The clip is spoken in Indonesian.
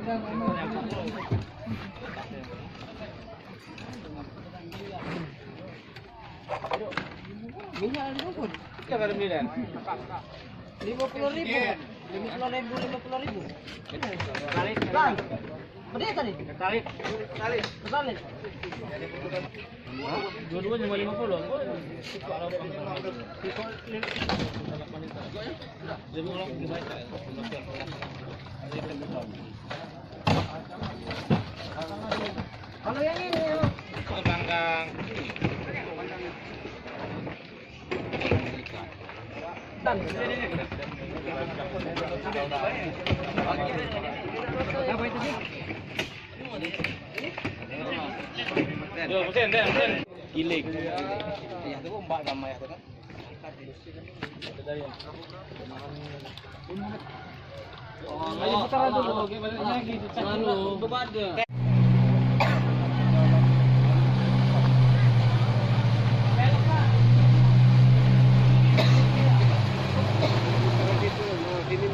Minyak ada pun. Berapa sembilan? 50.000. 50.000. Kali. Berapa tadi? Kali. Kali. Dua-duanya cuma 50. Kalau yang ini Bangkang. apa itu sih? Yo, mesin. Giling. Ya itu mbak sama ya kan. Ayo putar dulu, gimana lagi? Beban. Ini